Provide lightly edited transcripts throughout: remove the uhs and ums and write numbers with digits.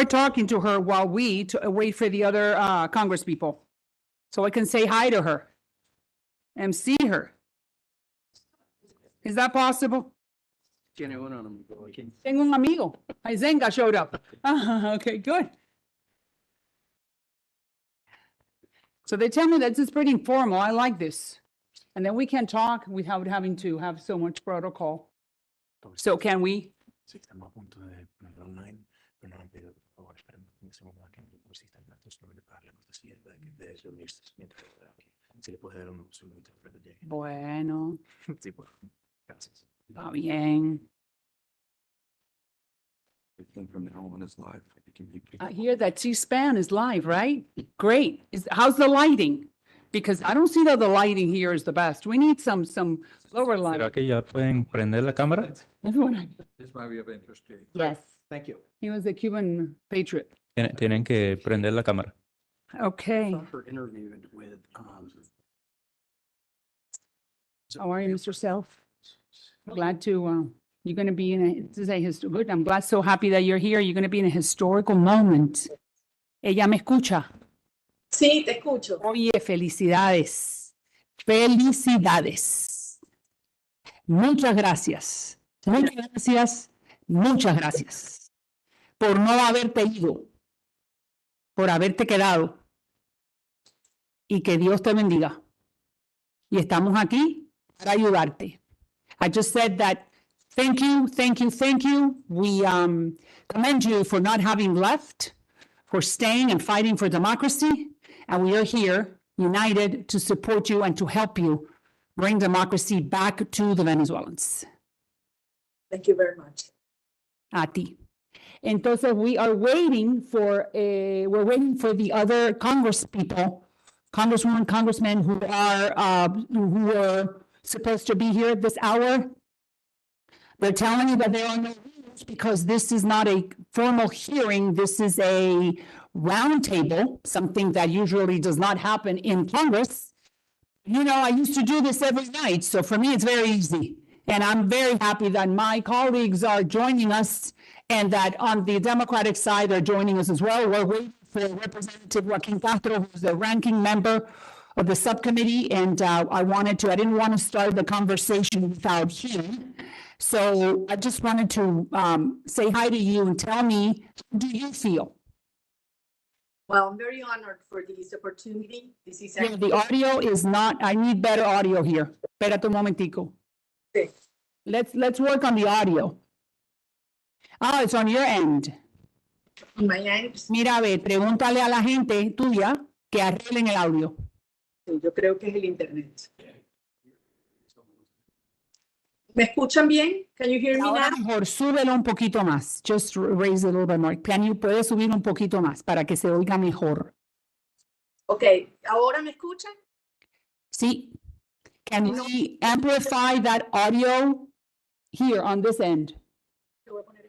start talking to her while we wait for the other Congress people. So I can say hi to her and see her. Is that possible? Tengo un amigo. Izenga showed up. Okay, good. So they tell me that this is pretty informal. I like this. And then we can talk without having to have so much protocol. So can we? Sí, estamos a punto de ponerlo online, pero no han pedido, por favor, esperemos en ese momento que no existan datos, no me pagar la cortesía de reunirse mientras aquí. Si le puede dar un segundito para que llegue. Bueno, Sí, pues, gracias. está bien. From now on is live. I hear that C-SPAN is live, right? Great. How's the lighting? Because I don't see that the lighting here is the best. We need some lower light. ¿Será que ya pueden prender la cámara? That's what I- This might be of interest to you. Yes, Thank you. he was a Cuban patriot. Tienen que prender la cámara. Okay. Her interviewed with, How are you, Mr. Self? Glad to, you're going to be in a, this is a good, I'm glad, so happy that you're here. You're going to be in a historical moment. Ella me escucha. Sí, te escucho. Oye, felicidades. Felicidades. Muchas gracias. Muchas gracias. Muchas gracias. Por no haberte ido. Por haberte quedado. Y que Dios te bendiga. Y estamos aquí para ayudarte. I just said that thank you, thank you, thank you. We commend you for not having left, for staying and fighting for democracy. And we are here united to support you and to help you bring democracy back to the Venezuelans. Thank you very much. A ti. Entonces, we are waiting for, we're waiting for the other Congress people, Congresswomen, Congressmen who are supposed to be here at this hour. They're telling you that there are no rules because this is not a formal hearing. This is a roundtable, something that usually does not happen in Congress. You know, I used to do this every night, so for me, it's very easy. And I'm very happy that my colleagues are joining us and that on the Democratic side, they're joining us as well. We're waiting for Representative Joaquin Castro, who's the ranking member of the subcommittee. And I didn't want to start the conversation without him. So I just wanted to say hi to you and tell me, how do you feel? Well, I'm very honored for this opportunity. This is Yeah, the audio is not, I need better audio here. Espérate un momentico. Okay. Let's work on the audio. Oh, it's on your end. on my end. Mira, ve, pregúntale a la gente tuya que arreglen el audio. Yo creo que es el internet. ¿Me escuchan bien? Can you hear me Ahora now? mejor, súbelo un poquito más. Just raise it a little bit more. Puedes subir un poquito más para que se oiga mejor. Ok, ¿ahora me escuchan? Sí. Can we amplify that audio here on this end?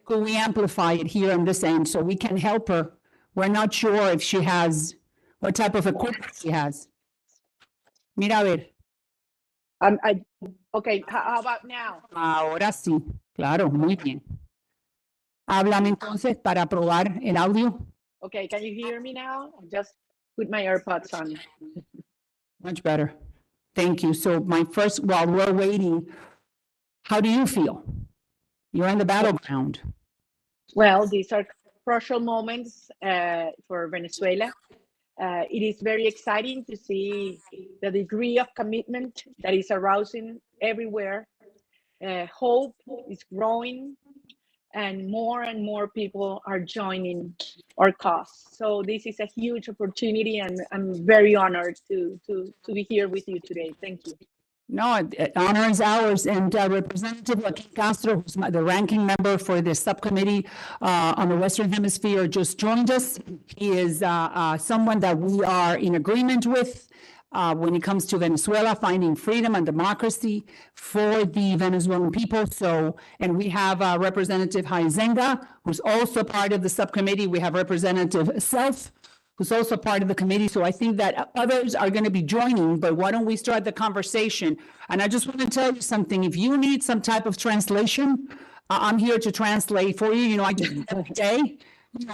Could we amplify it here on this end so we can help her? We're not sure if she has, what type of equipment she has. Mira, a ver. Okay, how about now? Ahora sí. Claro, muy bien. Háblame entonces para probar el audio. Okay, can you hear me now? Just put my AirPods on. Much better. Thank you. So while we're waiting, how do you feel? You're in the battleground. Well, these are crucial moments for Venezuela. It is very exciting to see the degree of commitment that is arousing everywhere. Hope is growing and more people are joining our cause. So this is a huge opportunity and I'm very honored to be here with you today. Thank you. No, honor is ours. And Representative Joaquin Castro, who's the ranking member for the subcommittee on the Western Hemisphere, just joined us. He is someone that we are in agreement with when it comes to Venezuela, finding freedom and democracy for the Venezuelan people. So, and we have Representative Haizenga, who's also part of the subcommittee. We have Representative Self, who's also part of the committee. So I think that others are going to be joining, but why don't we start the conversation? And I just want to tell you something. If you need some type of translation, I'm here to translate for you. You know, I do it every day.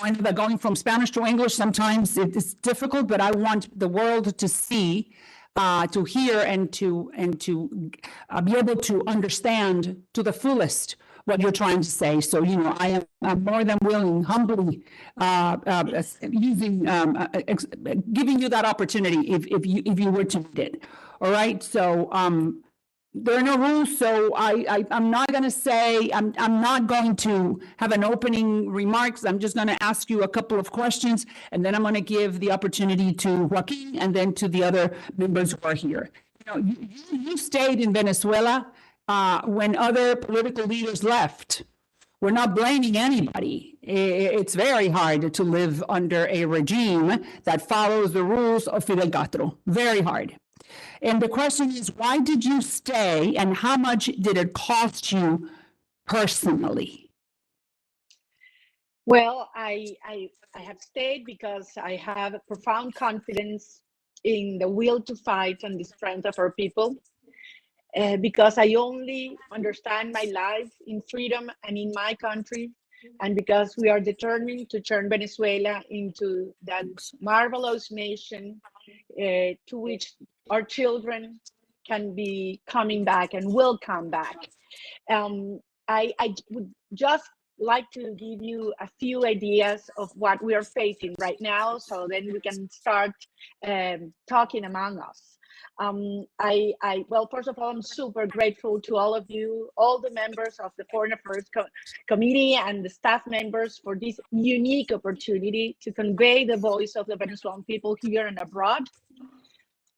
I know that going from Spanish to English, sometimes it is difficult, but I want the world to see, to hear, and to be able to understand to the fullest what you're trying to say. So, I'm more than willing, humbly, giving you that opportunity if you were to need it. All right. So, there are no rules, so I'm not going to say, I'm not going to have an opening remarks. I'm just going to ask you a couple of questions, and then I'm going to give the opportunity to Joaquin and then to the other members who are here. You stayed in Venezuela when other political leaders left. We're not blaming anybody. It's very hard to live under a regime that follows the rules of Fidel Castro. Very hard. And the question is, why did you stay, and how much did it cost you personally? Well, I have stayed because I have a profound confidence in the will to fight and the strength of our people, because I only understand my life in freedom and in my country, and because we are determined to turn Venezuela into that marvelous nation to which our children can be coming back and will come back. I would just like to give you a few ideas of what we are facing right now, so then we can start talking among us. Well, first of all, I'm super grateful to all of you, all the members of the Foreign Affairs Committee and the staff members for this unique opportunity to convey the voice of the Venezuelan people here and abroad.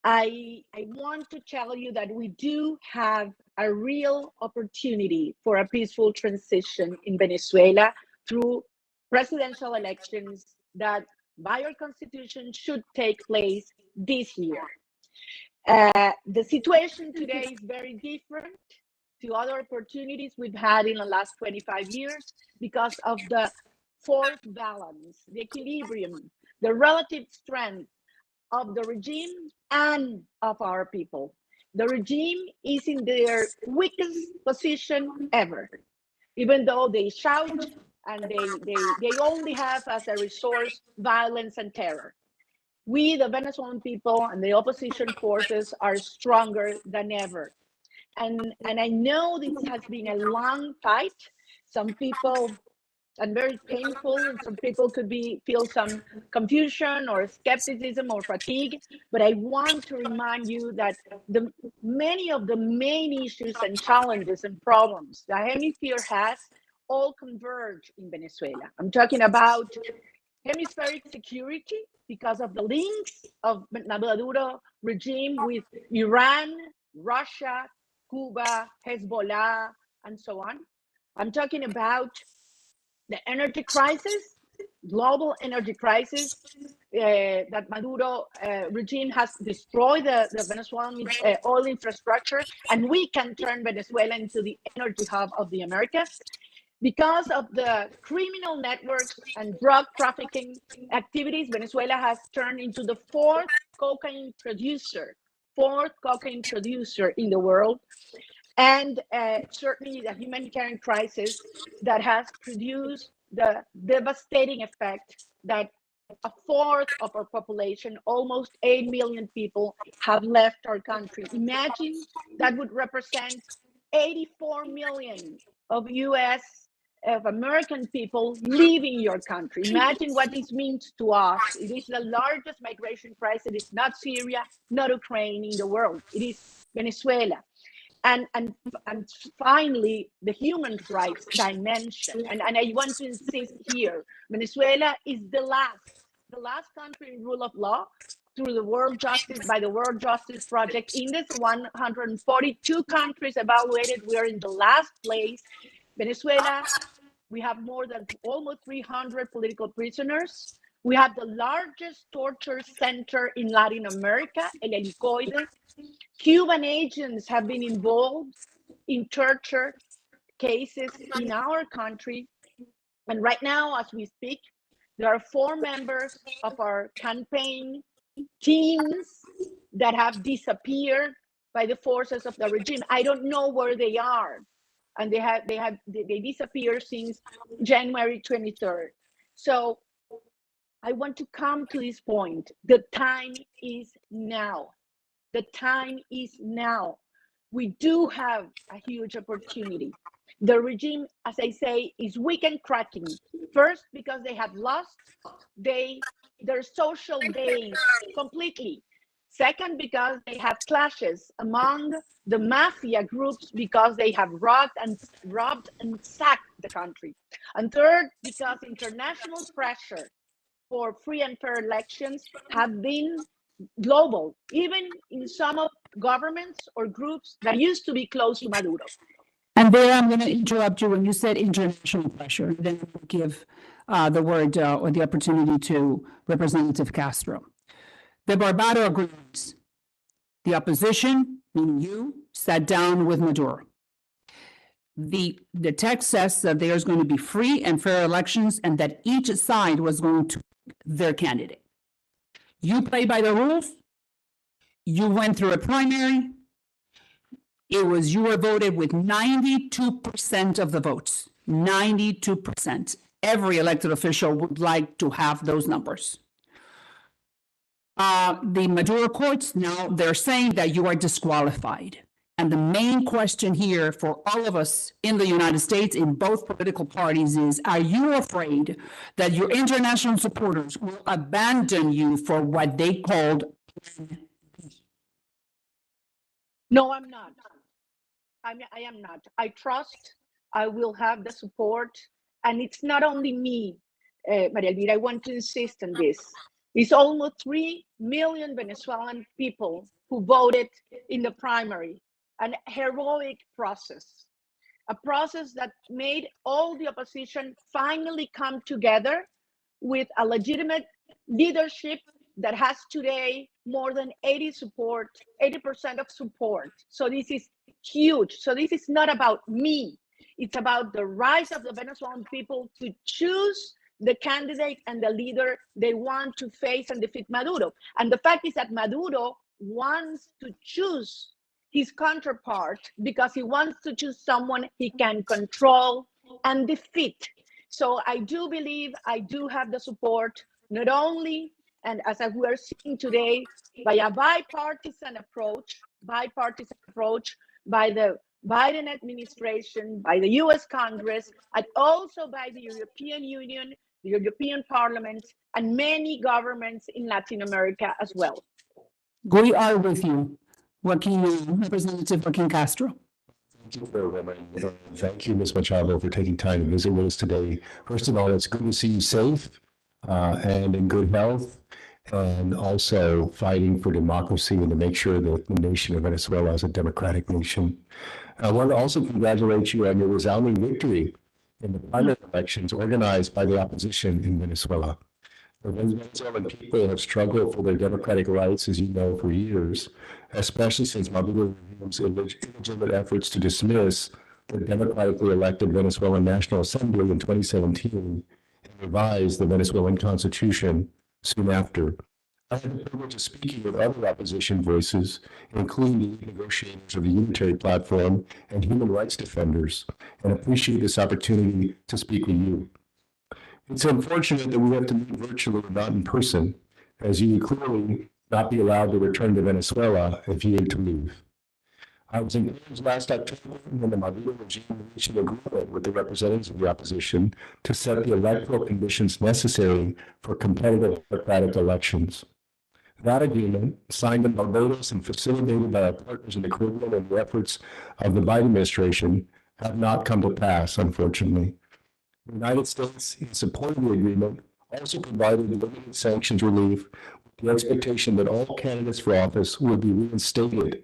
I want to tell you that we do have a real opportunity for a peaceful transition in Venezuela through presidential elections that, by our constitution, should take place this year. The situation today is very different to other opportunities we've had in the last 25 years because of the force balance, the equilibrium, the relative strength of the regime and of our people. The regime is in their weakest position ever, even though they shout and they only have as a resource violence and terror. We, the Venezuelan people and the opposition forces, are stronger than ever. And I know this has been a long fight. Some people, and very painful, and some people could feel some confusion or skepticism or fatigue, but I want to remind you that many of the main issues and challenges and problems the hemisphere has all converge in Venezuela. I'm talking about hemispheric security because of the links of the Maduro regime with Iran, Russia, Cuba, Hezbollah, and so on. I'm talking about the energy crisis, global energy crisis, that Maduro regime has destroyed the Venezuelan oil infrastructure, and we can turn Venezuela into the energy hub of the Americas. Because of the criminal networks and drug trafficking activities, Venezuela has turned into the fourth cocaine producer in the world. And certainly the humanitarian crisis that has produced the devastating effect that a fourth of our population, almost 8 million people, have left our country. Imagine that would represent 84 million of American people leaving your country. Imagine what this means to us. It is the largest migration crisis. It is not Syria, not Ukraine in the world. It is Venezuela. And finally, the human rights dimension. And I want to insist here, Venezuela is the last country in rule of law through the World Justice Project. In this 142 countries evaluated, we are in the last place. Venezuela, we have more than almost 300 political prisoners. We have the largest torture center in Latin America, El Helicoide. Cuban agents have been involved in torture cases in our country. And right now, as we speak, there are 4 members of our campaign teams that have disappeared by the forces of the regime. I don't know where they are. And they disappeared since January 23rd. So I want to come to this point. The time is now. The time is now. We do have a huge opportunity. The regime, as I say, is weak and cracking. First, because they have lost their social base completely. Second, because they have clashes among the mafia groups because they have robbed and sacked the country. And third, because international pressure for free and fair elections have been global, even in some of governments or groups that used to be close to Maduro. And there, I'm going to interrupt you when you said international pressure. Then I'll give the word or the opportunity to Representative Castro. The Barbados agreements, the opposition, meaning you, sat down with Maduro. The text says that there's going to be free and fair elections and that each side was going to their candidate. You play by the rules. You went through a primary. You were voted with 92% of the votes. 92%. Every elected official would like to have those numbers. The Maduro courts, now they're saying that you are disqualified. And the main question here for all of us in the United States, in both political parties, is, are you afraid that your international supporters will abandon you for what they called? No, I'm not. I am not. I trust I will have the support. And it's not only me, Maria Elvira, I want to insist on this. It's almost 3 million Venezuelan people who voted in the primary, an heroic process, a process that made all the opposition finally come together with a legitimate leadership that has today more than 80% of support. So this is huge. So this is not about me. It's about the rise of the Venezuelan people to choose the candidate and the leader they want to face and defeat Maduro. And the fact is that Maduro wants to choose his counterpart because he wants to choose someone he can control and defeat. So I do believe I do have the support, not only, and as we are seeing today, by a bipartisan approach by the Biden administration, by the US Congress, and also by the European Union, the European Parliament, and many governments in Latin America as well. We are with you, Representative Joaquin Castro. Thank you, Ms. Machado, for taking time to visit with us today. First of all, it's good to see you safe and in good health, and also fighting for democracy and to make sure that the nation of Venezuela is a democratic nation. I want to also congratulate you on your resounding victory in the primary elections organized by the opposition in Venezuela. The Venezuelan people have struggled for their democratic rights, as you know, for years, especially since Maduro's illegitimate efforts to dismiss the democratically elected Venezuelan National Assembly in 2017 and revise the Venezuelan Constitution soon after. I had the privilege of speaking with other opposition voices, including the negotiators of the Unitary Platform and human rights defenders, and appreciate this opportunity to speak with you. It's unfortunate that we have to meet virtually and not in person, as you would clearly not be allowed to return to Venezuela if you were to leave. I was encouraged last October when the Maduro regime reached an agreement with the representatives of the opposition to set the electoral conditions necessary for competitive democratic elections. That agreement, signed in Barbados and facilitated by our partners in the Caribbean and the efforts of the Biden administration, have not come to pass, unfortunately. The United States, in support of the agreement, also provided limited sanctions relief with the expectation that all candidates for office would be reinstated,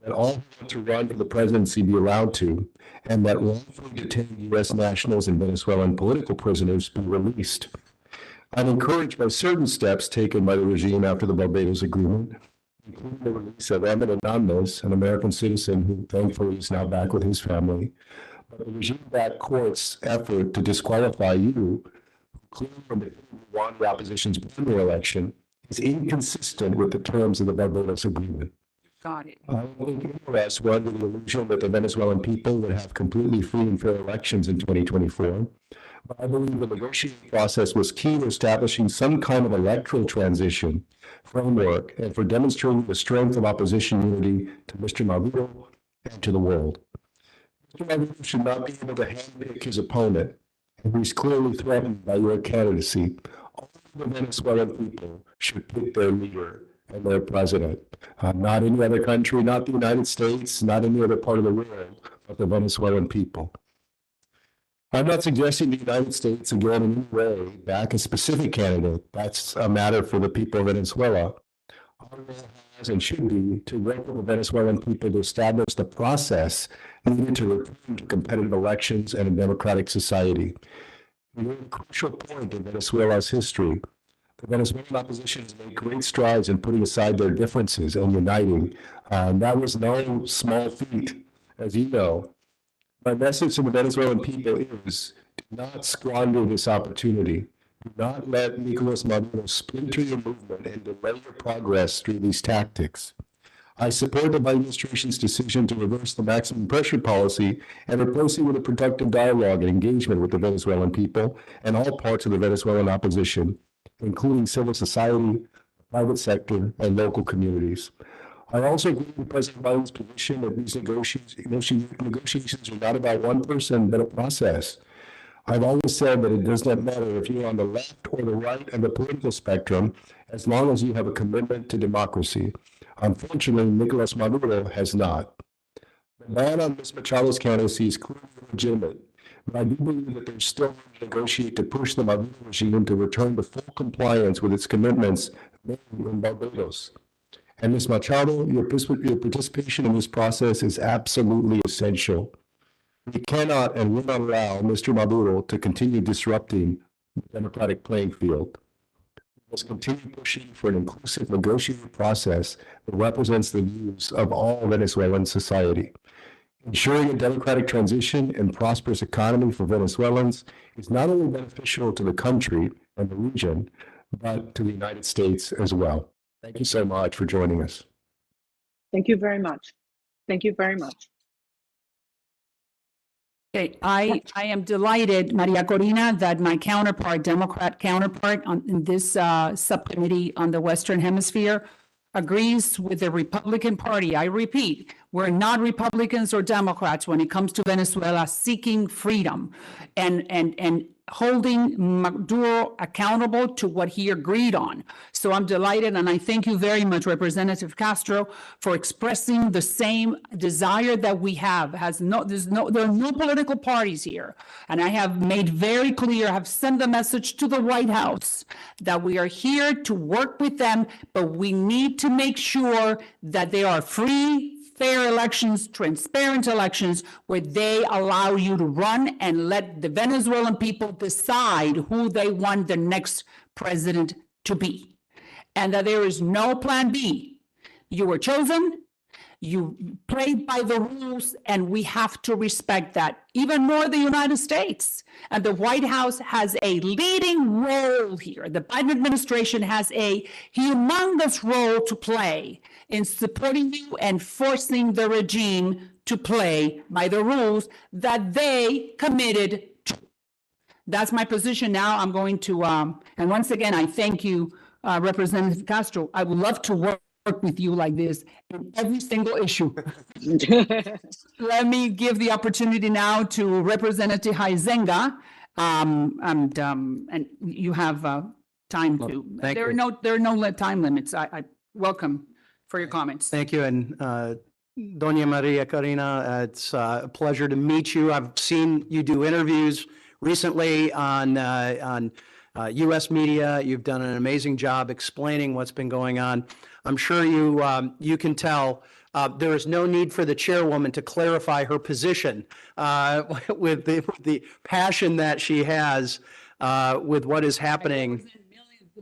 that all who want to run for the presidency be allowed to, and that wrongfully detained U.S. nationals and Venezuelan political prisoners be released. I'm encouraged by certain steps taken by the regime after the Barbados Agreement, including the release of Emin Anonymous, an American citizen who thankfully is now back with his family. But the regime-backed court's effort to disqualify you, clearly from the won the opposition's primary election, is inconsistent with the terms of the Barbados Agreement. Got it. I think U.S. were under the illusion that the Venezuelan people would have completely free and fair elections in 2024, I believe the negotiating process was key to establishing some kind of electoral transition framework and for demonstrating the strength of opposition unity to Mr. Maduro and to the world. Mr. Maduro should not be able to handpick his opponent, and he's clearly threatened by your candidacy. All the Venezuelan people should pick their leader and their president. Not any other country, not the United States, not any other part of the world, but the Venezuelan people. I'm not suggesting the United States again in any way back a specific candidate. That's a matter for the people of Venezuela. Our role has and should be to work with the Venezuelan people to establish the process needed to return to competitive elections and a democratic society. We're at a crucial point in Venezuela's history. The Venezuelan opposition has made great strides in putting aside their differences and uniting. That was no small feat, as you know. My message to the Venezuelan people is, do not squander this opportunity. Do not let Nicolas Maduro splinter your movement and delay your progress through these tactics. I support the Biden administration's decision to reverse the maximum pressure policy and replace it with a productive dialogue and engagement with the Venezuelan people and all parts of the Venezuelan opposition, including civil society, private sector, and local communities. I also agree with President Biden's position that these negotiations are not about one person, but a process. I've always said that it does not matter if you're on the left or the right of the political spectrum, as long as you have a commitment to democracy. Unfortunately, Nicolas Maduro has not. The ban on Ms. Machado's candidacy is clearly legitimate, but I do believe that there's still room to negotiate to push the Maduro regime to return to full compliance with its commitments made in Barbados. And Ms. Machado, your participation in this process is absolutely essential. We cannot and will not allow Mr. Maduro to continue disrupting the democratic playing field. We must continue pushing for an inclusive negotiating process that represents the views of all Venezuelan society. Ensuring a democratic transition and prosperous economy for Venezuelans is not only beneficial to the country and the region, but to the United States as well. Thank you so much for joining us. Thank you very much. Thank you very much. Okay, I am delighted, Maria Corina, that my counterpart, Democrat counterpart in this subcommittee on the Western Hemisphere agrees with the Republican Party. I repeat, we're not Republicans or Democrats when it comes to Venezuela seeking freedom and holding Maduro accountable to what he agreed on. So I'm delighted, and I thank you very much, Representative Castro, for expressing the same desire that we have. There are no political parties here. And I have made very clear, have sent the message to the White House that we are here to work with them, but we need to make sure that they are free, fair elections, transparent elections, where they allow you to run and let the Venezuelan people decide who they want the next president to be. And that there is no plan B. You were chosen, you played by the rules, and we have to respect that. Even more the United States. And the White House has a leading role here. The Biden administration has a humongous role to play in supporting you and forcing the regime to play by the rules that they committed to. That's my position now. I'm going to, and once again, I thank you, Representative Castro. I would love to work with you like this in every single issue. Let me give the opportunity now to Representative Huizenga, and you have time to. Thank There you. are no time limits. I welcome for your comments. Thank you. And Doña Maria Corina, it's a pleasure to meet you. I've seen you do interviews recently on U.S. media. You've done an amazing job explaining what's been going on. I'm sure you can tell there is no need for the chairwoman to clarify her position with the passion that she has with what is happening.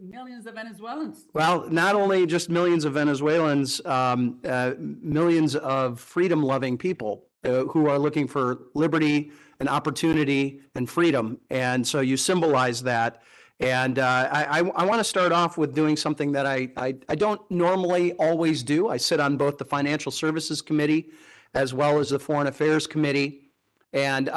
Millions of Venezuelans. Well, not only just millions of Venezuelans, millions of freedom-loving people who are looking for liberty and opportunity and freedom. And so you symbolize that. And I want to start off with doing something that I don't normally always do. I sit on both the Financial Services Committee as well as the Foreign Affairs Committee. And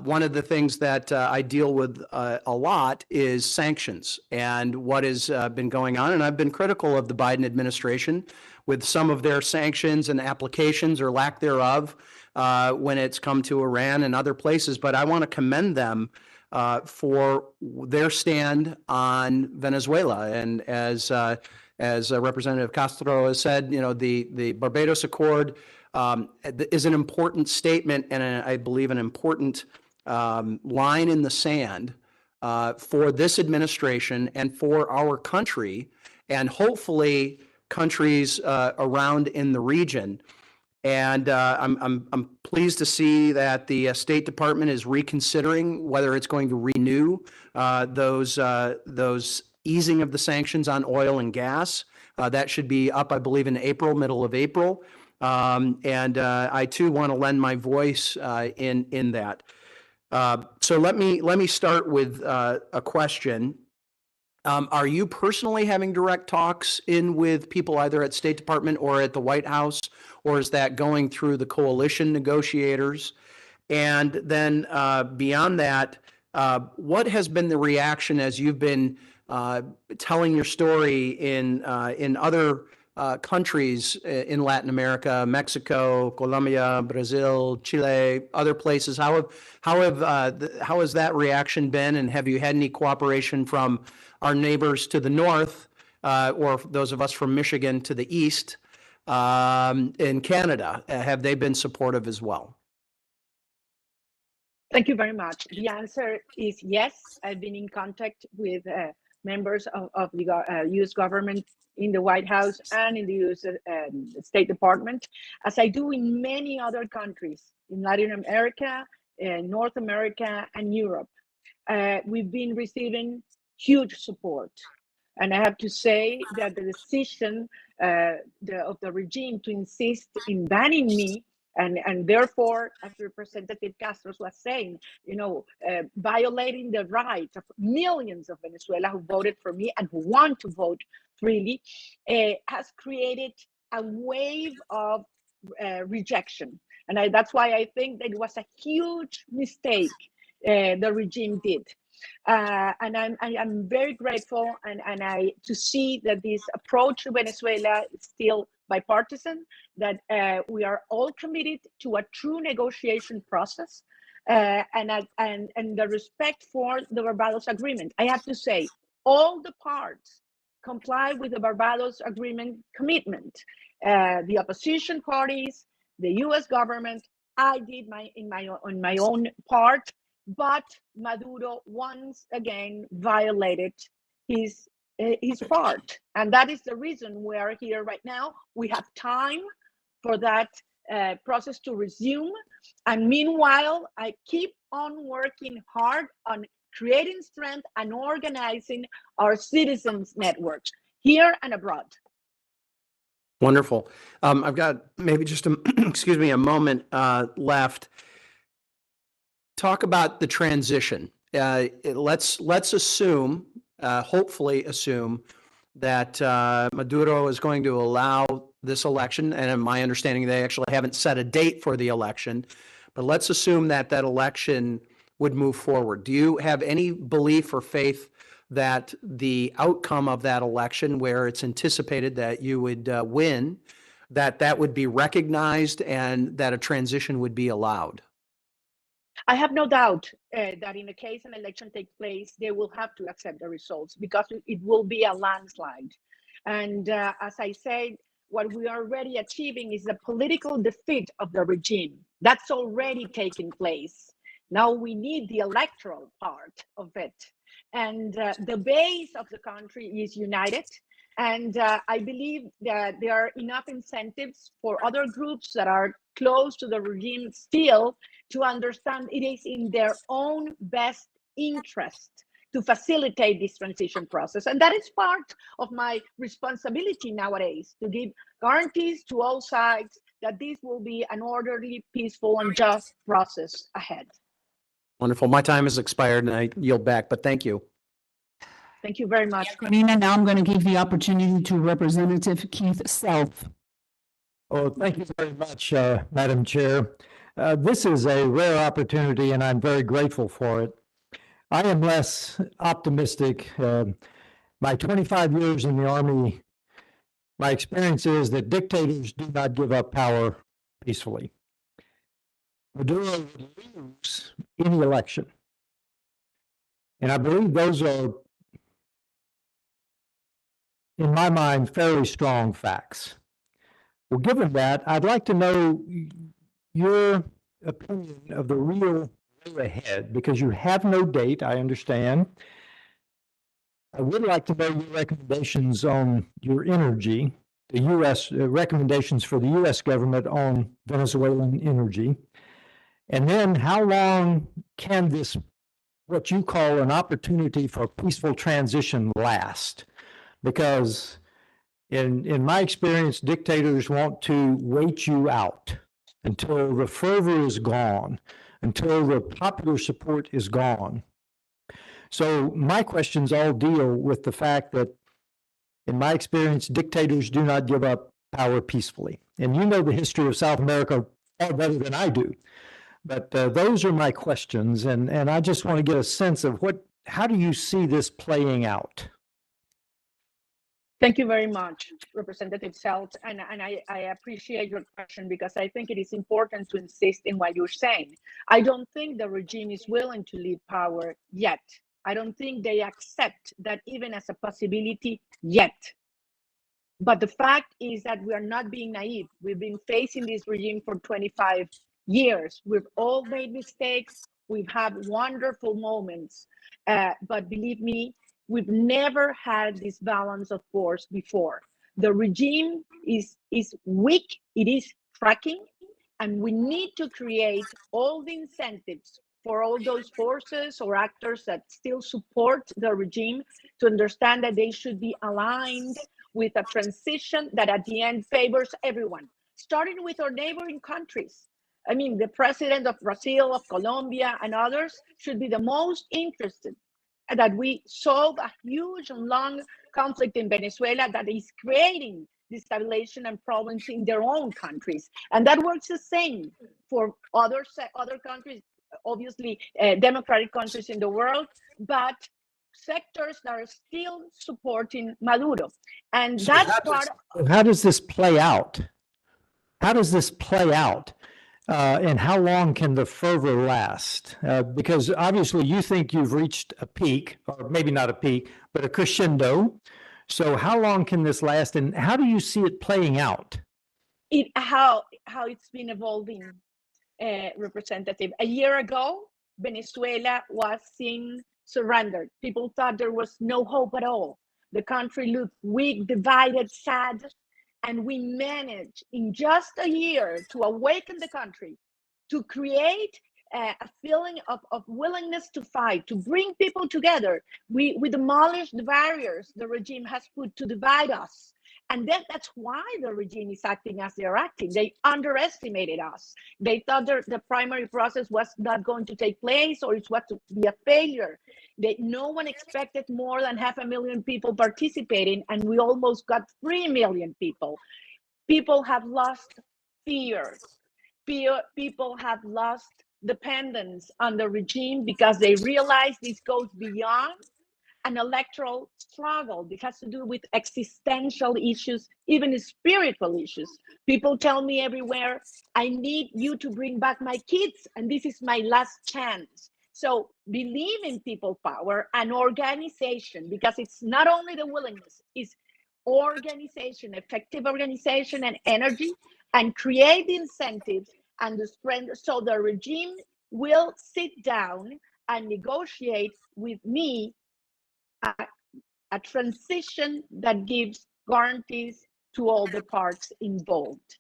one of the things that I deal with a lot is sanctions and what has been going on. And I've been critical of the Biden administration with some of their sanctions and applications or lack thereof when it's come to Iran and other places. But I want to commend them for their stand on Venezuela. And as Representative Castro has said, you know, the Barbados Accord is an important statement and I believe an important line in the sand for this administration and for our country and hopefully countries around in the region. And I'm pleased to see that the State Department is reconsidering whether it's going to renew those easing of the sanctions on oil and gas. That should be up, I believe, in April, middle of April. And I too want to lend my voice in that. So let me start with a question. Are you personally having direct talks with people either at State Department or at the White House, or is that going through the coalition negotiators? And then beyond that, what has been the reaction as you've been telling your story in other countries in Latin America, Mexico, Colombia, Brazil, Chile, other places? How has that reaction been, and have you had any cooperation from our neighbors to the north, or those of us from Michigan to the east, in Canada? Have they been supportive as well? Thank you very much. The answer is yes. I've been in contact with members of the U.S. government in the White House and in the U.S. State Department, as I do in many other countries in Latin America, North America, and Europe. We've been receiving huge support. And I have to say that the decision of the regime to insist in banning me, and therefore, as Representative Castro was saying, you know, violating the rights of millions of Venezuela who voted for me and who want to vote freely, has created a wave of rejection. And that's why I think that it was a huge mistake the regime did. And I'm very grateful and to see that this approach to Venezuela is still bipartisan, that we are all committed to a true negotiation process and the respect for the Barbados Agreement. I have to say, all the parts comply with the Barbados Agreement commitment. The opposition parties, the U.S. government, I did on my own part, but Maduro once again violated his part. And that is the reason we are here right now. We have time for that process to resume. And meanwhile, I keep on working hard on creating strength and organizing our citizens' networks here and abroad. Wonderful. I've got maybe just a moment left. Talk about the transition. Let's assume, hopefully assume, that Maduro is going to allow this election, and in my understanding, they actually haven't set a date for the election, but let's assume that that election would move forward. Do you have any belief or faith that the outcome of that election, where it's anticipated that you would win, that would be recognized and that a transition would be allowed? I have no doubt that in the case an election takes place, they will have to accept the results because it will be a landslide. And as I said, what we are already achieving is the political defeat of the regime. That's already taken place. Now we need the electoral part of it. And the base of the country is united. And I believe that there are enough incentives for other groups that are close to the regime still to understand it is in their own best interest to facilitate this transition process. And that is part of my responsibility nowadays, to give guarantees to all sides that this will be an orderly, peaceful, and just process ahead. Wonderful. My time has expired and I yield back, but thank you. Thank you very much. Corina, now I'm going to give the opportunity to Representative Keith Self. Oh, thank you very much, Madam Chair. This is a rare opportunity and I'm very grateful for it. I am less optimistic. My 25 years in the Army, my experience is that dictators do not give up power peacefully. Maduro would lose any election. And I believe those are, in my mind, fairly strong facts. Well, given that, I'd like to know your opinion of the real way ahead, because you have no date, I understand. I would like to know your recommendations on your energy, the U.S. Recommendations for the U.S. government on Venezuelan energy. And then how long can this, what you call an opportunity for peaceful transition, last? Because in my experience, dictators want to wait you out until the fervor is gone, until the popular support is gone. So my questions all deal with the fact that, in my experience, dictators do not give up power peacefully. And you know the history of South America far better than I do. But those are my questions, and I just want to get a sense of how do you see this playing out? Thank you very much, Representative Selt, and I appreciate your question because I think it is important to insist in what you're saying. I don't think the regime is willing to leave power yet. I don't think they accept that even as a possibility yet. But the fact is that we are not being naive. We've been facing this regime for 25 years. We've all made mistakes. We've had wonderful moments. But believe me, we've never had this balance of force before. The regime is weak. It is cracking. And we need to create all the incentives for all those forces or actors that still support the regime to understand that they should be aligned with a transition that at the end favors everyone, starting with our neighboring countries. I mean, the president of Brazil, of Colombia, and others should be the most interested that we solve a huge and long conflict in Venezuela that is creating destabilization and problems in their own countries. And that works the same for other countries, obviously democratic countries in the world, but sectors that are still supporting Maduro. And So that's part of— how does this play out? How does this play out? And how long can the fervor last? Because obviously you think you've reached a peak, or maybe not a peak, but a crescendo. So how long can this last, and how do you see it playing out? How it's been evolving, Representative. A year ago, Venezuela was seen surrendered. People thought there was no hope at all. The country looked weak, divided, sad. And we managed in just a year to awaken the country, to create a feeling of willingness to fight, to bring people together. We demolished the barriers the regime has put to divide us. And that's why the regime is acting as they're acting. They underestimated us. They thought the primary process was not going to take place, or it was to be a failure. No one expected more than 500,000 people participating, and we almost got 3 million people. People have lost fears. People have lost dependence on the regime because they realize this goes beyond an electoral struggle. It has to do with existential issues, even spiritual issues. People tell me everywhere, I need you to bring back my kids, and this is my last chance. So believe in people power and organization, because it's not only the willingness, it's organization, effective organization and energy, and create the incentives and the strength so the regime will sit down and negotiate with me a transition that gives guarantees to all the parts involved.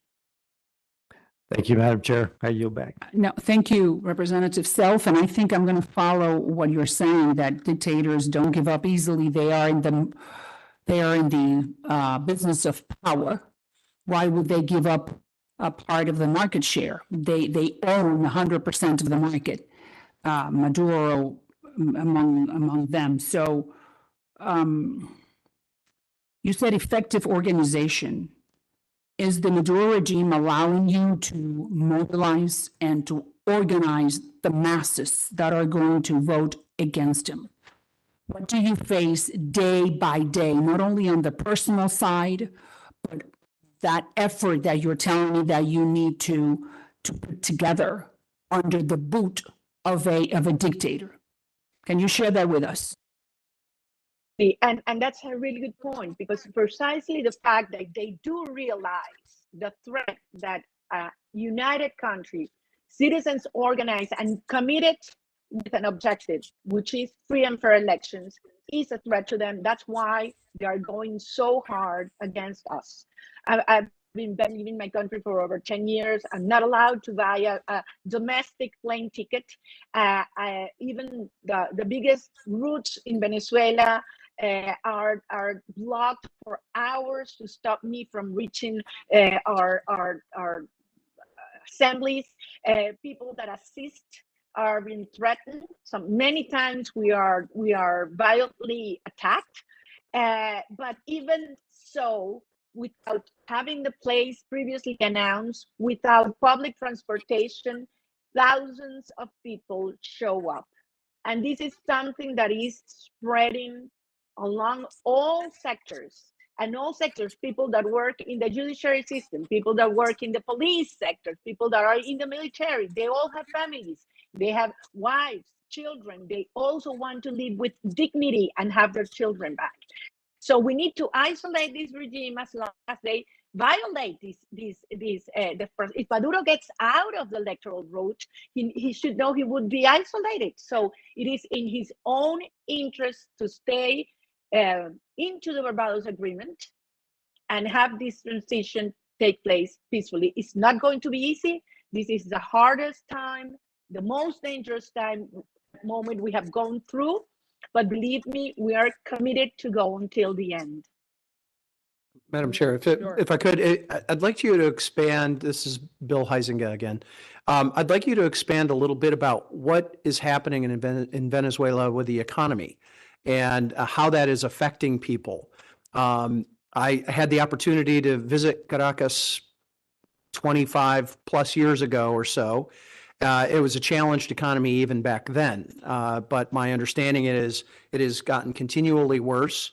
Thank you, Madam Chair. I yield back. No, thank you, Representative Self. And I think I'm going to follow what you're saying, that dictators don't give up easily. They are in the business of power. Why would they give up a part of the market share? They own 100% of the market. Maduro among them. So you said effective organization. Is the Maduro regime allowing you to mobilize and to organize the masses that are going to vote against him? What do you face day by day, not only on the personal side, but that effort that you're telling me that you need to put together under the boot of a dictator? Can you share that with us? And that's a really good point, because precisely the fact that they do realize the threat that a united country, citizens organized and committed with an objective, which is free and fair elections, is a threat to them. That's why they are going so hard against us. I've been leaving my country for over 10 years. I'm not allowed to buy a domestic plane ticket. Even the biggest routes in Venezuela are blocked for hours to stop me from reaching our assemblies. People that assist are being threatened. So many times we are violently attacked. But even so, without having the place previously announced, without public transportation, thousands of people show up. And this is something that is spreading along all sectors. And all sectors, people that work in the judiciary system, people that work in the police sector, people that are in the military, they all have families. They have wives, children. They also want to live with dignity and have their children back. So we need to isolate this regime as long as they violate if Maduro gets out of the electoral route, he should know he would be isolated. So it is in his own interest to stay into the Barbados Agreement and have this transition take place peacefully. It's not going to be easy. This is the hardest time, the most dangerous moment we have gone through. But believe me, we are committed to go until the end. Madam Chair, if I could, I'd like you to expand, this is Bill Huizenga again. I'd like you to expand a little bit about what is happening in Venezuela with the economy and how that is affecting people. I had the opportunity to visit Caracas 25 plus years ago or so. It was a challenged economy even back then, but my understanding is it has gotten continually worse.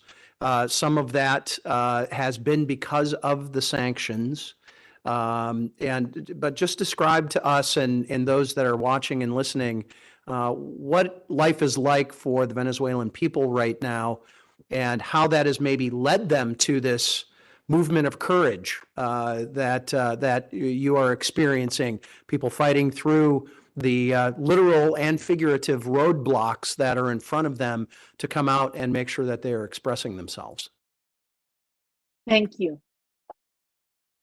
Some of that has been because of the sanctions. But just describe to us and those that are watching and listening what life is like for the Venezuelan people right now and how that has maybe led them to this movement of courage that you are experiencing, people fighting through the literal and figurative roadblocks that are in front of them to come out and make sure that they are expressing themselves. Thank you.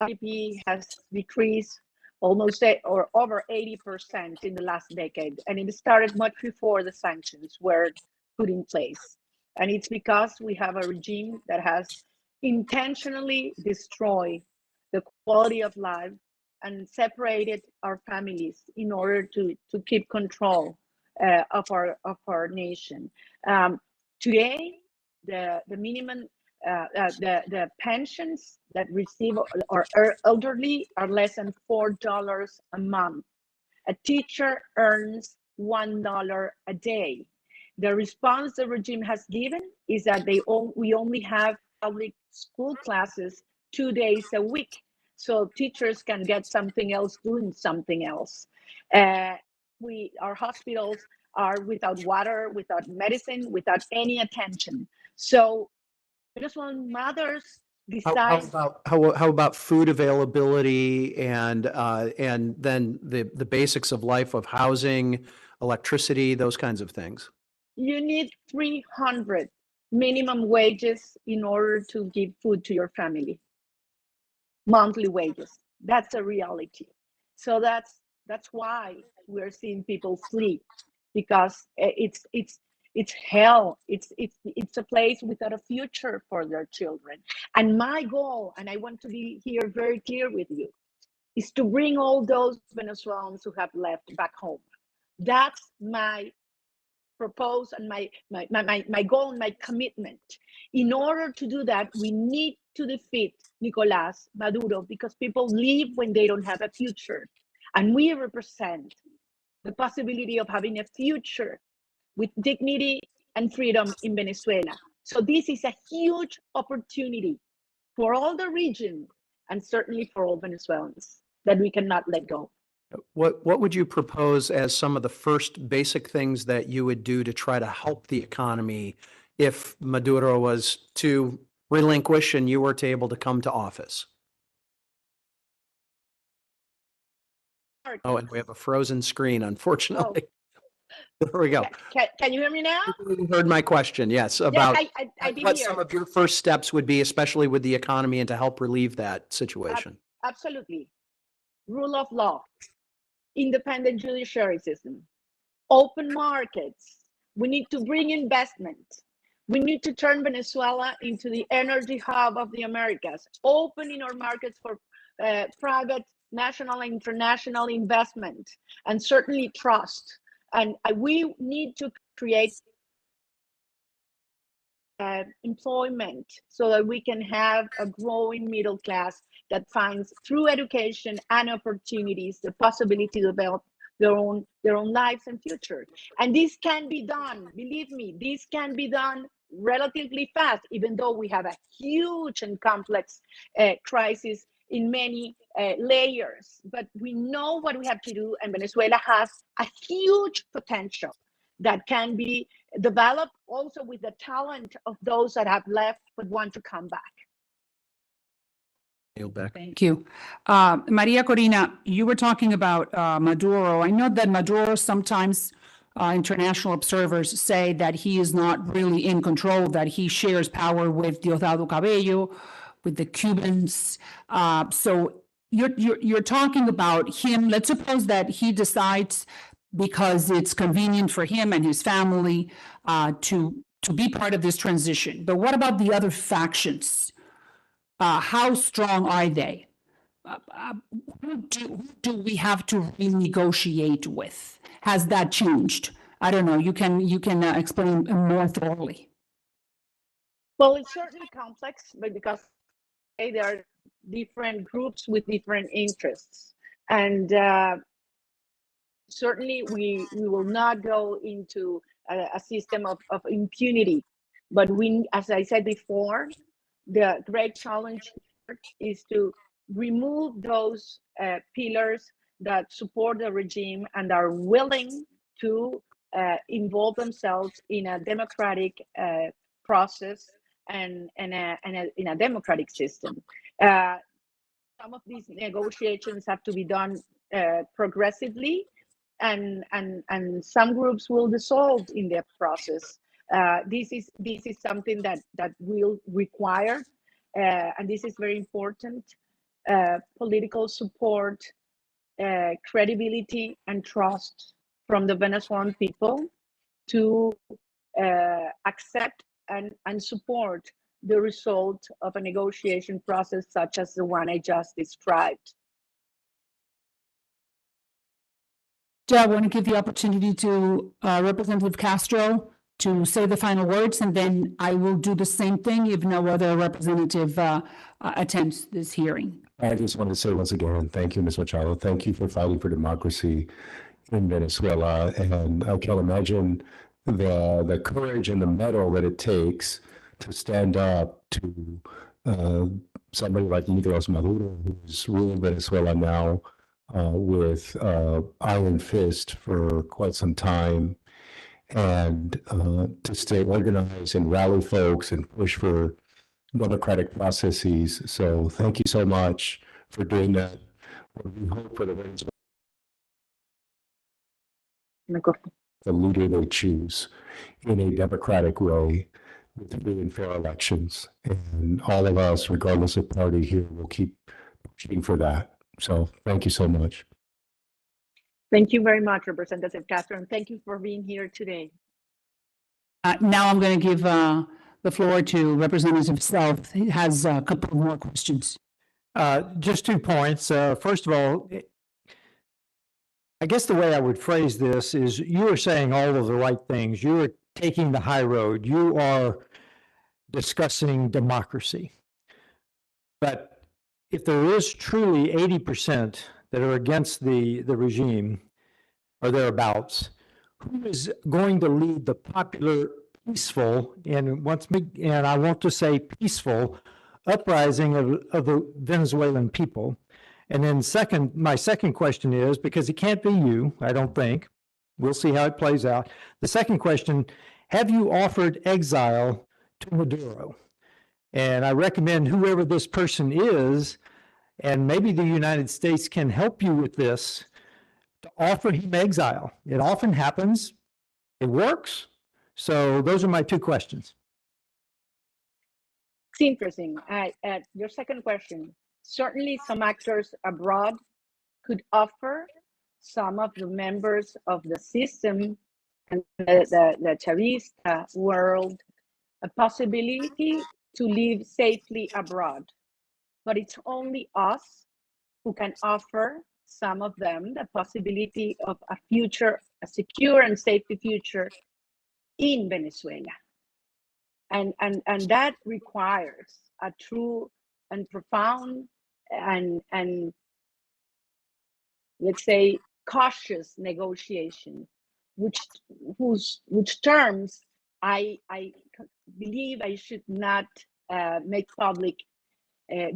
GDP has decreased almost or over 80% in the last decade, and it started much before the sanctions were put in place. And it's because we have a regime that has intentionally destroyed the quality of life and separated our families in order to keep control of our nation. Today, the minimum the pensions that receive our elderly are less than $4 a month. A teacher earns $1 a day. The response the regime has given is that we only have public school classes 2 days a week, so teachers can get something else doing something else. Our hospitals are without water, without medicine, without any attention. So Venezuelan mothers decide. How about food availability and then the basics of life of housing, electricity, those kinds of things? You need 300 minimum wages in order to give food to your family. Monthly wages. That's a reality. So that's why we're seeing people flee, because it's hell. It's a place without a future for their children. And my goal, and I want to be here very clear with you, is to bring all those Venezuelans who have left back home. That's my propose and my goal and my commitment. In order to do that, we need to defeat Nicolás Maduro because people leave when they don't have a future. And we represent the possibility of having a future with dignity and freedom in Venezuela. So this is a huge opportunity for all the region and certainly for all Venezuelans that we cannot let go. What would you propose as some of the first basic things that you would do to try to help the economy if Maduro was to relinquish and you were to able to come to office? Oh, and we have a frozen screen, unfortunately. There we go. Can you hear me now? You heard my question, yes, about Yes, I did what hear. some of your first steps would be, especially with the economy and to help relieve that situation. Absolutely. Rule of law, independent judiciary system, open markets. We need to bring investment. We need to turn Venezuela into the energy hub of the Americas, opening our markets for private, national, and international investment, and certainly trust. And we need to create employment so that we can have a growing middle class that finds through education and opportunities the possibility to develop their own lives and future. And this can be done, believe me, this can be done relatively fast, even though we have a huge and complex crisis in many layers. But we know what we have to do, and Venezuela has a huge potential that can be developed also with the talent of those that have left but want to come back. Thank you. Maria Corina, you were talking about Maduro. I know that Maduro sometimes international observers say that he is not really in control, that he shares power with Diosdado Cabello, with the Cubans. So you're talking about him. Let's suppose that he decides, because it's convenient for him and his family, to be part of this transition. But what about the other factions? How strong are they? Who do we have to renegotiate with? Has that changed? I don't know. You can explain more thoroughly. Well, it's certainly complex, but because there are different groups with different interests, and certainly we will not go into a system of impunity. But we, as I said before, the great challenge is to remove those pillars that support the regime and are willing to involve themselves in a democratic process and in a democratic system. Some of these negotiations have to be done progressively, and some groups will dissolve in the process. This is something that will require, and this is very important, political support, credibility, and trust from the Venezuelan people to accept and support the result of a negotiation process such as the one I just described. I want to give the opportunity to Representative Castro to say the final words, and then I will do the same thing if no other representative attends this hearing. I just want to say once again, thank you, Ms. Machado. Thank you for fighting for democracy in Venezuela. And I can't imagine the courage and the mettle that it takes to stand up to somebody like Nicolás Maduro, who's ruled Venezuela now with iron fist for quite some time, and to stay organized and rally folks and push for democratic processes. So thank you so much for doing that. We hope for the Venezuelan the leader they choose in a democratic way with free and fair elections. And all of us, regardless of party here, will keep pushing for that. So thank you so much. Thank you very much, Representative Castro, and thank you for being here today. Now I'm going to give the floor to Representative Self. He has a couple more questions. Just 2 points. First of all, I guess the way I would phrase this is you are saying all of the right things. You are taking the high road. You are discussing democracy. But if there is truly 80% that are against the regime or thereabouts, who is going to lead the popular, peaceful, and I want to say peaceful uprising of the Venezuelan people? And then my second question is, because it can't be you, I don't think, we'll see how it plays out. The second question, have you offered exile to Maduro? And I recommend whoever this person is, and maybe the United States can help you with this, to offer him exile. It often happens. It works. So those are my two questions. It's interesting. Your second question. Certainly some actors abroad could offer some of the members of the system and the Chavista world a possibility to live safely abroad. But it's only us who can offer some of them the possibility of a future, a secure and safe future in Venezuela. And that requires a true and profound and let's say cautious negotiation, which terms I believe I should not make public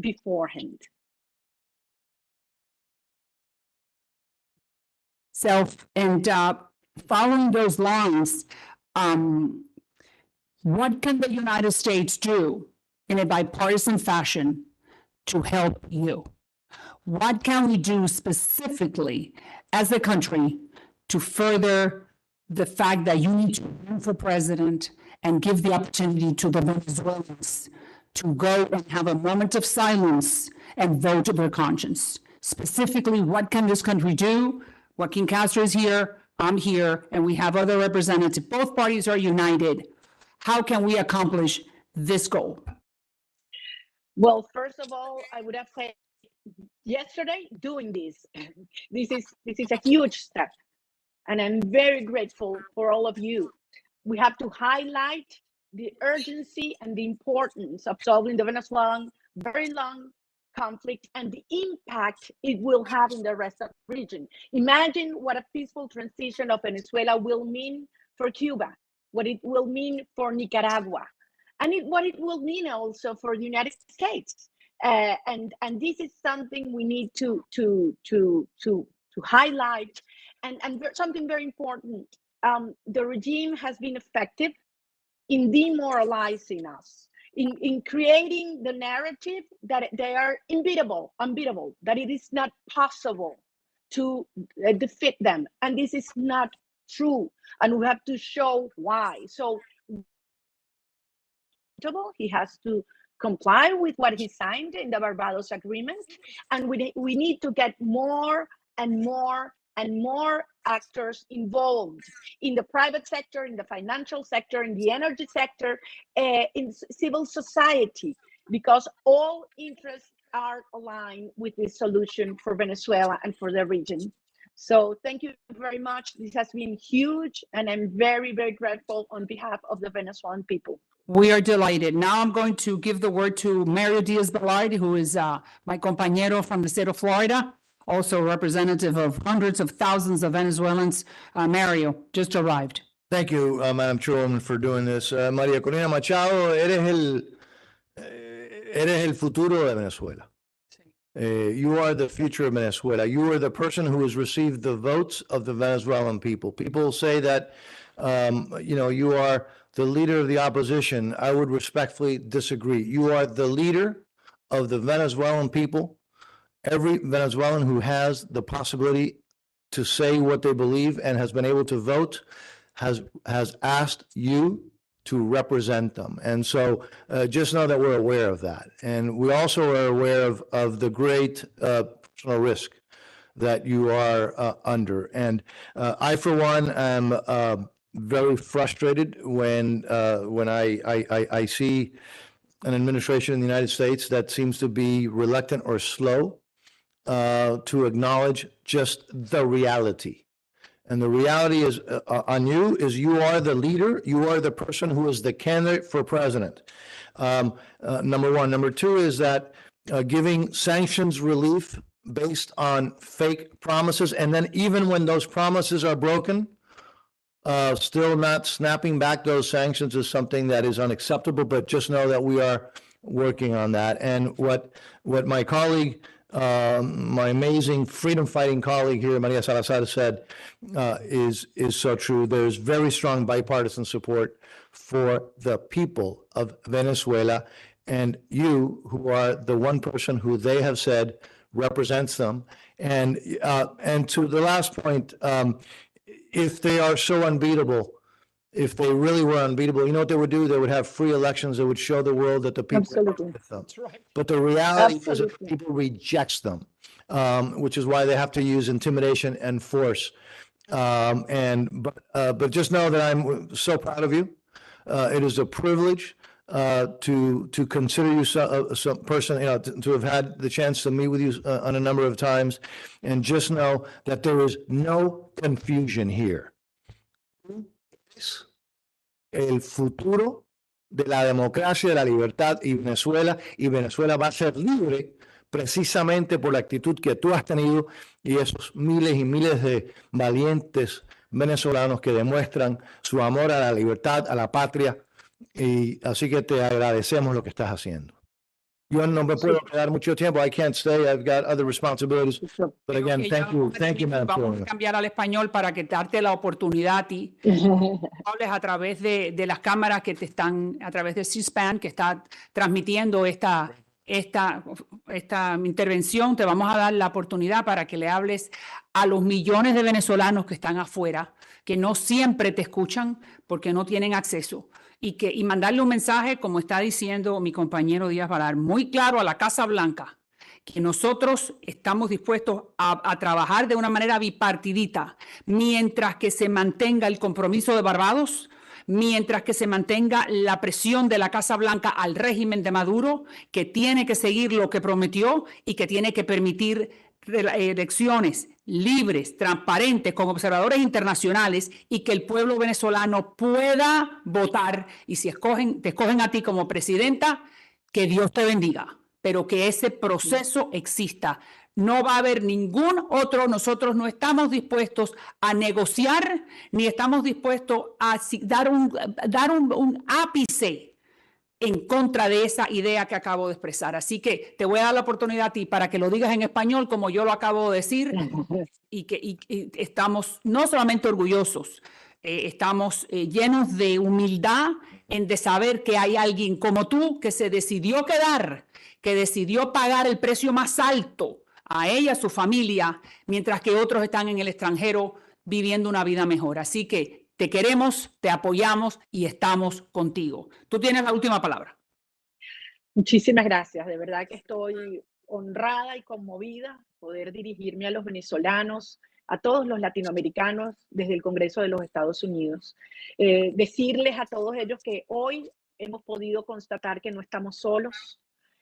beforehand. And following those lines, what can the United States do in a bipartisan fashion to help you? What can we do specifically as a country to further the fact that you need to run for president and give the opportunity to the Venezuelans to go and have a moment of silence and vote of their conscience? Specifically, what can this country do? Joaquin Castro is here, I'm here, and we have other representatives. Both parties are united. How can we accomplish this goal? Well, first of all, I would have said yesterday doing this. This is a huge step, and I'm very grateful for all of you. We have to highlight the urgency and the importance of solving the Venezuelan very long conflict and the impact it will have in the rest of the region. Imagine what a peaceful transition of Venezuela will mean for Cuba, what it will mean for Nicaragua, and what it will mean also for the United States. And this is something we need to highlight, and something very important. The regime has been effective in demoralizing us, in creating the narrative that they are unbeatable, that it is not possible to defeat them. And this is not true. And we have to show why. So he has to comply with what he signed in the Barbados Agreement. And we need to get more and more and more actors involved in the private sector, in the financial sector, in the energy sector, in civil society, because all interests are aligned with this solution for Venezuela and for the region. So thank you very much. This has been huge, and I'm very, very grateful on behalf of the Venezuelan people. We are delighted. Now I'm going to give the word to Mario Diaz-Balart, who is my compañero from the state of Florida, also representative of hundreds of thousands of Venezuelans. Mario just arrived. Thank you, Madam Chairwoman, for doing this. María Corina Machado, eres el futuro de Venezuela. You are the future of Venezuela. You are the person who has received the votes of the Venezuelan people. People say that, you are the leader of the opposition. I would respectfully disagree. You are the leader of the Venezuelan people. Every Venezuelan who has the possibility to say what they believe and has been able to vote has asked you to represent them. And so just know that we're aware of that. And we also are aware of the great personal risk that you are under. And I, for one, am very frustrated when I see an administration in the United States that seems to be reluctant or slow to acknowledge just the reality. And the reality is on you is you are the leader. You are the person who is the candidate for president. Number one. Number two is that giving sanctions relief based on fake promises. And then even when those promises are broken, still not snapping back those sanctions is something that is unacceptable, but just know that we are working on that. And what my colleague, my amazing freedom fighting colleague here, Maria Salazar, said is so true. There's very strong bipartisan support for the people of Venezuela, and you, who are the one person who they have said represents them. And to the last point, if they are so unbeatable, if they really were unbeatable, you know what they would do? They would have free elections that would show the world that the people Absolutely. are with them. But the reality is that Absolutely. people rejects them, which is why they have to use intimidation and force. But just know that I'm so proud of you. It is a privilege to consider you some person, to have had the chance to meet with you on a number of times, and just know that there is no confusion here. Es el futuro de la democracia, de la libertad y Venezuela va a ser libre precisamente por la actitud que tú has tenido y esos miles y miles de valientes venezolanos que demuestran su amor a la libertad, a la patria. Y así que te agradecemos lo que estás haciendo. Yo no me puedo quedar mucho tiempo. I can't stay. I've got other responsibilities. But again, thank you, Madam Vamos a Chairman. cambiar al español para que darte la oportunidad a ti. Hables a través de las cámaras que te están, a través de C-SPAN, que está transmitiendo esta intervención. Te vamos a dar la oportunidad para que le hables a los millones de venezolanos que están afuera, que no siempre te escuchan porque no tienen acceso. Y mandarle un mensaje, como está diciendo mi compañero Díaz Valar, muy claro a la Casa Blanca, que nosotros estamos dispuestos a trabajar de una manera bipartidita, mientras que se mantenga el compromiso de Barbados, mientras que se mantenga la presión de la Casa Blanca al régimen de Maduro, que tiene que seguir lo que prometió y que tiene que permitir elecciones libres, transparentes, con observadores internacionales, y que el pueblo venezolano pueda votar. Y si te escogen a ti como presidenta, que Dios te bendiga, pero que ese proceso exista. No va a haber ningún otro. Nosotros no estamos dispuestos a negociar, ni estamos dispuestos a dar un ápice en contra de esa idea que acabo de expresar. Así que te voy a dar la oportunidad a ti para que lo digas en español como yo lo acabo de decir, y estamos no solamente orgullosos, estamos llenos de humildad de saber que hay alguien como tú que se decidió quedar, que decidió pagar el precio más alto a ella, a su familia, mientras que otros están en el extranjero viviendo una vida mejor. Así que te queremos, te apoyamos y estamos contigo. Tú tienes la última palabra. Muchísimas gracias. De verdad que estoy honrada y conmovida poder dirigirme a los venezolanos, a todos los latinoamericanos desde el Congreso de los Estados Unidos. Decirles a todos ellos que hoy hemos podido constatar que no estamos solos,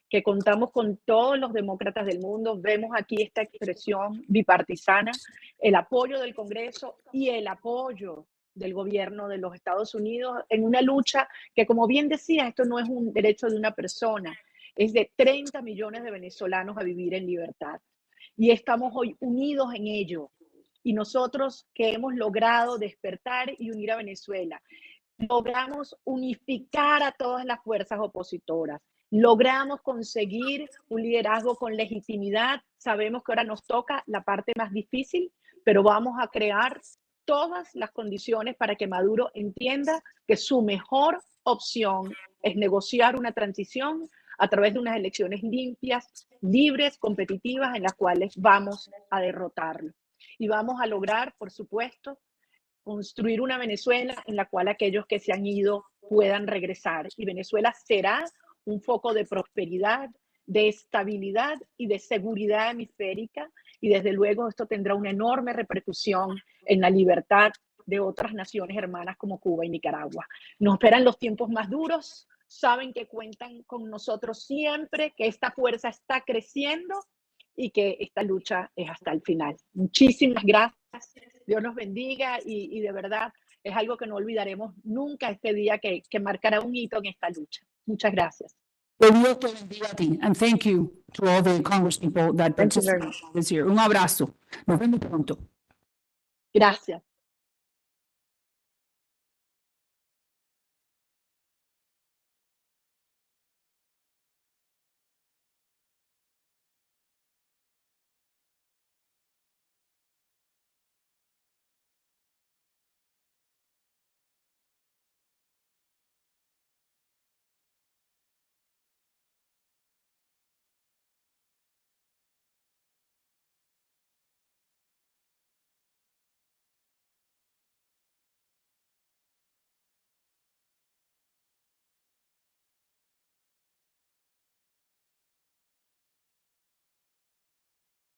que contamos con todos los demócratas del mundo. Vemos aquí esta expresión bipartisana, el apoyo del Congreso y el apoyo del gobierno de los Estados Unidos en una lucha que, como bien decía, esto no es un derecho de una persona, es de 30 millones de venezolanos a vivir en libertad. Y estamos hoy unidos en ello. Y nosotros que hemos logrado despertar y unir a Venezuela, logramos unificar a todas las fuerzas opositoras, logramos conseguir un liderazgo con legitimidad. Sabemos que ahora nos toca la parte más difícil, pero vamos a crear todas las condiciones para que Maduro entienda que su mejor opción es negociar una transición a través de unas elecciones limpias, libres, competitivas, en las cuales vamos a derrotarlo. Y vamos a lograr, por supuesto, construir una Venezuela en la cual aquellos que se han ido puedan regresar. Y Venezuela será un foco de prosperidad, de estabilidad y de seguridad hemisférica. Y desde luego esto tendrá una enorme repercusión en la libertad de otras naciones hermanas como Cuba y Nicaragua. Nos esperan los tiempos más duros. Saben que cuentan con nosotros siempre, que esta fuerza está creciendo y que esta lucha es hasta el final. Muchísimas gracias, Dios los bendiga y de verdad es algo que no olvidaremos nunca, este día que marcará un hito en esta lucha. Muchas gracias. Que Dios te bendiga a ti. And thank you to all the congresspeople that Thank you very participated this year. Un abrazo. Nos vemos pronto. Gracias.